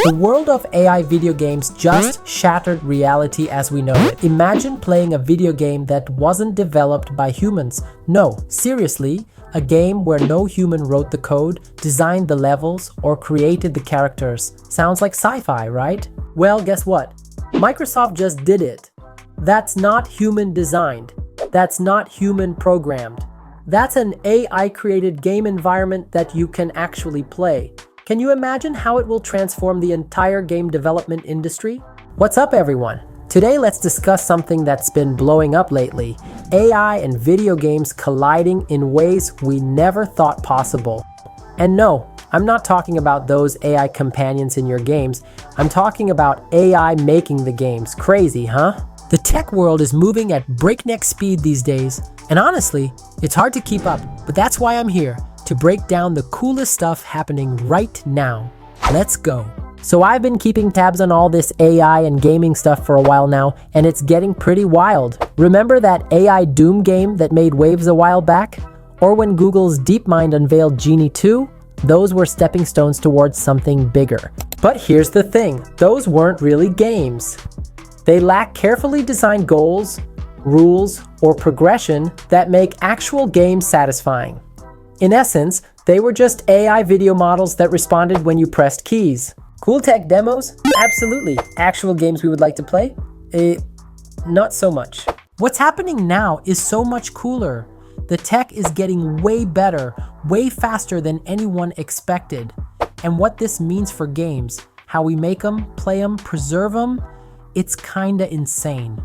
The world of AI video games just shattered reality as we know it. Imagine playing a video game that wasn't developed by humans. No, seriously, a game where no human wrote the code, designed the levels, or created the characters. Sounds like sci-fi, right? Well, guess what? Microsoft just did it. That's not human designed. That's not human programmed. That's an AI-created game environment that you can actually play. Can you imagine how it will transform the entire game development industry? What's up, everyone? Today, let's discuss something that's been blowing up lately: AI and video games colliding in ways we never thought possible. And no, I'm not talking about those AI companions in your games. I'm talking about AI making the games. Crazy, huh? The tech world is moving at breakneck speed these days, and honestly, it's hard to keep up, but that's why I'm here, to break down the coolest stuff happening right now. Let's go. So I've been keeping tabs on all this AI and gaming stuff for a while now, and it's getting pretty wild. Remember that AI Doom game that made waves a while back? Or when Google's DeepMind unveiled Genie 2? Those were stepping stones towards something bigger. But here's the thing, those weren't really games. They lack carefully designed goals, rules, or progression that make actual games satisfying. In essence, they were just AI video models that responded when you pressed keys. Cool tech demos? Absolutely. Actual games we would like to play? Not so much. What's happening now is so much cooler. The tech is getting way better, way faster than anyone expected. And what this means for games, how we make them, play them, preserve them, it's kinda insane.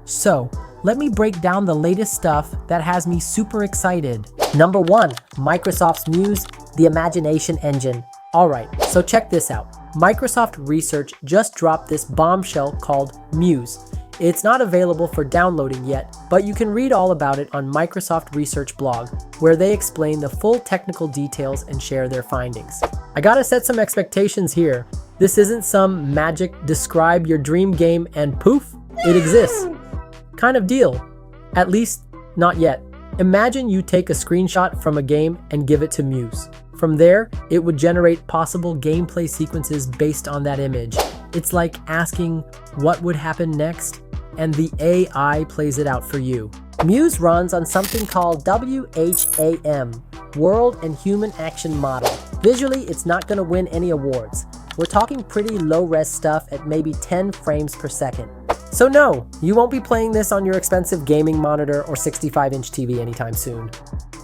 So, let me break down the latest stuff that has me super excited. Number 1, Microsoft's Muse, the imagination engine. Alright, so check this out. Microsoft Research just dropped this bombshell called Muse. It's not available for downloading yet, but you can read all about it on Microsoft Research blog, where they explain the full technical details and share their findings. I gotta set some expectations here. This isn't some magic describe your dream game and poof, it exists kind of deal. At least, not yet. Imagine you take a screenshot from a game and give it to Muse. From there, it would generate possible gameplay sequences based on that image. It's like asking what would happen next, and the AI plays it out for you. Muse runs on something called WHAM, World and Human Action Model. Visually, it's not gonna win any awards. We're talking pretty low-res stuff at maybe 10 frames per second. So no, you won't be playing this on your expensive gaming monitor or 65-inch TV anytime soon.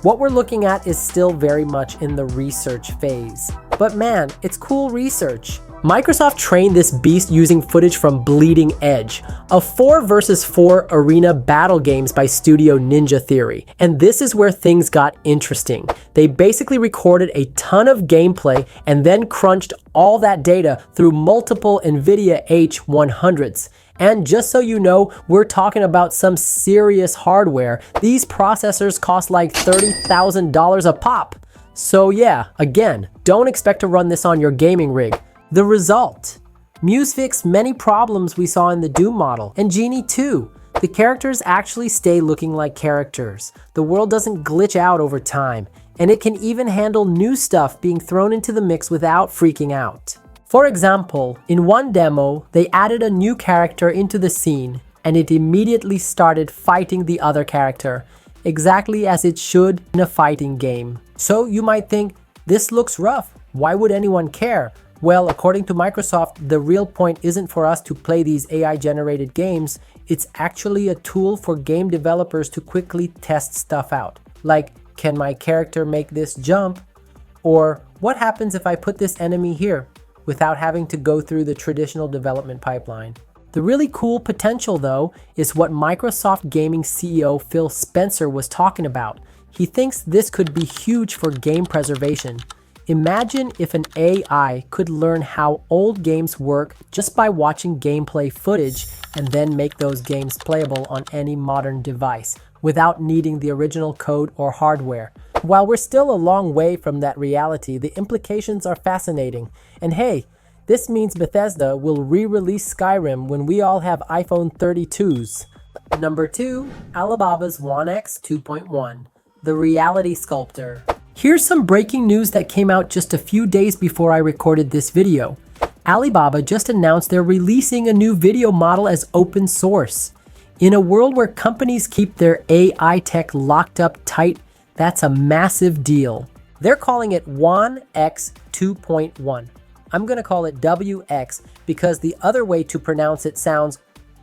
What we're looking at is still very much in the research phase. But man, it's cool research. Microsoft trained this beast using footage from Bleeding Edge, a 4 versus 4 arena battle games by Studio Ninja Theory. And this is where things got interesting. They basically recorded a ton of gameplay and then crunched all that data through multiple NVIDIA H100s. And just so you know, we're talking about some serious hardware. These processors cost like $30,000 a pop. So yeah, again, don't expect to run this on your gaming rig. The result: Muse fixed many problems we saw in the Doom model, and Genie 2. The characters actually stay looking like characters. The world doesn't glitch out over time, and it can even handle new stuff being thrown into the mix without freaking out. For example, in one demo, they added a new character into the scene, and it immediately started fighting the other character, exactly as it should in a fighting game. So you might think, this looks rough, why would anyone care? Well, according to Microsoft, the real point isn't for us to play these AI-generated games, it's actually a tool for game developers to quickly test stuff out. Like, can my character make this jump? Or, what happens if I put this enemy here? Without having to go through the traditional development pipeline. The really cool potential, though, is what Microsoft Gaming CEO Phil Spencer was talking about. He thinks this could be huge for game preservation. Imagine if an AI could learn how old games work just by watching gameplay footage and then make those games playable on any modern device without needing the original code or hardware. While we're still a long way from that reality, the implications are fascinating. And hey, this means Bethesda will re-release Skyrim when we all have iPhone 32s. Number 2, Alibaba's WanX 2.1, the reality sculptor. Here's some breaking news that came out just a few days before I recorded this video. Alibaba just announced they're releasing a new video model as open source. In a world where companies keep their AI tech locked up tight, that's a massive deal. They're calling it WanX 2.1. I'm gonna call it WX because the other way to pronounce it sounds,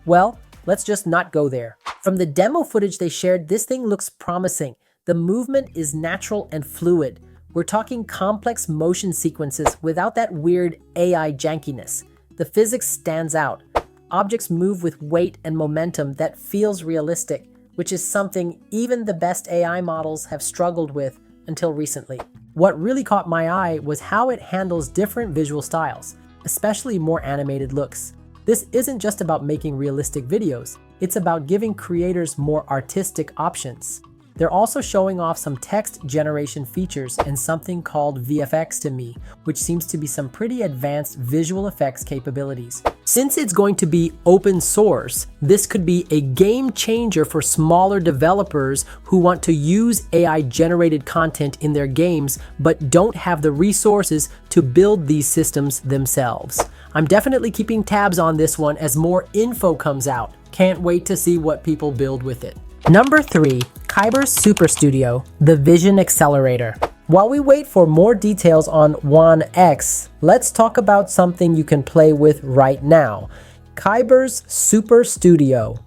well, let's just not go there. From the demo footage they shared, this thing looks promising. The movement is natural and fluid. We're talking complex motion sequences without that weird AI jankiness. The physics stands out. Objects move with weight and momentum that feels realistic, which is something even the best AI models have struggled with until recently. What really caught my eye was how it handles different visual styles, especially more animated looks. This isn't just about making realistic videos, it's about giving creators more artistic options. They're also showing off some text generation features and something called VFX to me, which seems to be some pretty advanced visual effects capabilities. Since it's going to be open source, this could be a game changer for smaller developers who want to use AI-generated content in their games but don't have the resources to build these systems themselves. I'm definitely keeping tabs on this one as more info comes out. Can't wait to see what people build with it. Number 3. Kaiber's Super Studio, the Vision Accelerator. While we wait for more details on WanX, let's talk about something you can play with right now. Kaiber's Super Studio.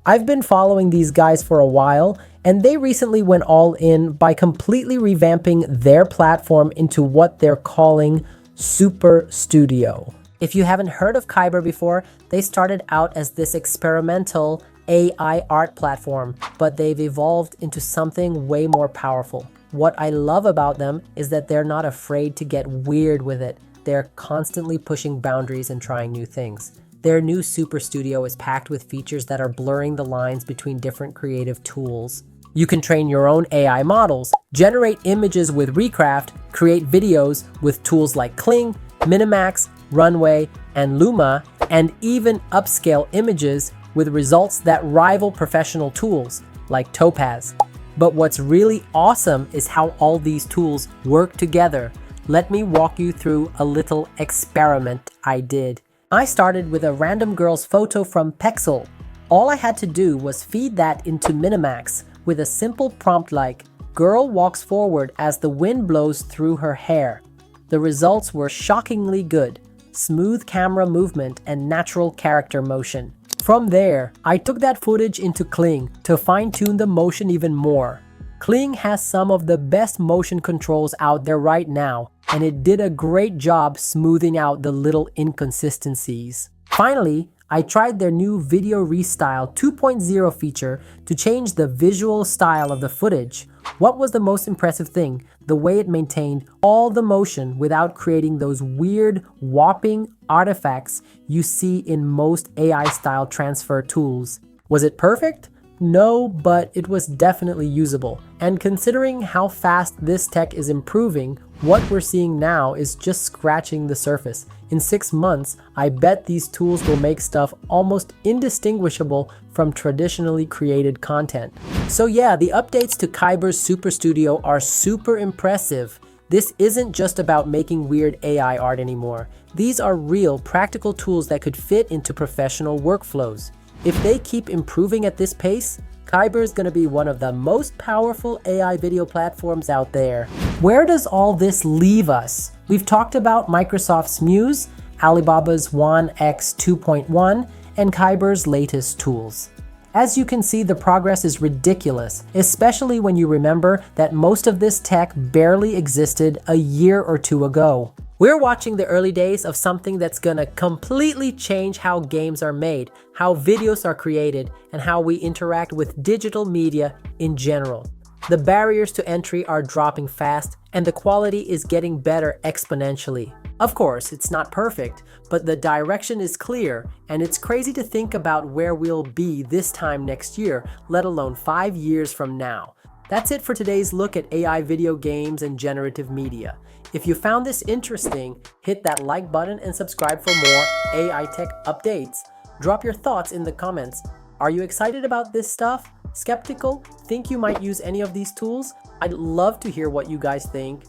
I've been following these guys for a while, and they recently went all in by completely revamping their platform into what they're calling Super Studio. If you haven't heard of Kaiber before, they started out as this experimental AI art platform, but they've evolved into something way more powerful. What I love about them is that they're not afraid to get weird with it. They're constantly pushing boundaries and trying new things. Their new Super Studio is packed with features that are blurring the lines between different creative tools. You can train your own AI models, generate images with Recraft, create videos with tools like Kling, Minimax, Runway, and Luma, and even upscale images with results that rival professional tools like Topaz. But what's really awesome is how all these tools work together. Let me walk you through a little experiment I did. I started with a random girl's photo from Pexel. All I had to do was feed that into Minimax with a simple prompt like, "Girl walks forward as the wind blows through her hair." The results were shockingly good. Smooth camera movement and natural character motion. From there, I took that footage into Kling to fine-tune the motion even more. Kling has some of the best motion controls out there right now, and it did a great job smoothing out the little inconsistencies. Finally, I tried their new Video Restyle 2.0 feature to change the visual style of the footage. What was the most impressive thing? The way it maintained all the motion without creating those weird, warping artifacts you see in most AI-style transfer tools. Was it perfect? No, but it was definitely usable. And considering how fast this tech is improving, what we're seeing now is just scratching the surface. In 6 months, I bet these tools will make stuff almost indistinguishable from traditionally created content. So yeah, the updates to Kaiber's Super Studio are super impressive. This isn't just about making weird AI art anymore. These are real, practical tools that could fit into professional workflows. If they keep improving at this pace, Kaiber is going to be one of the most powerful AI video platforms out there. Where does all this leave us? We've talked about Microsoft's Muse, Alibaba's WanX 2.1, and Kaiber's latest tools. As you can see, the progress is ridiculous, especially when you remember that most of this tech barely existed a year or two ago. We're watching the early days of something that's gonna completely change how games are made, how videos are created, and how we interact with digital media in general. The barriers to entry are dropping fast, and the quality is getting better exponentially. Of course, it's not perfect, but the direction is clear, and it's crazy to think about where we'll be this time next year, let alone 5 years from now. That's it for today's look at AI video games and generative media. If you found this interesting, hit that like button and subscribe for more AI tech updates. Drop your thoughts in the comments. Are you excited about this stuff? Skeptical? Think you might use any of these tools? I'd love to hear what you guys think.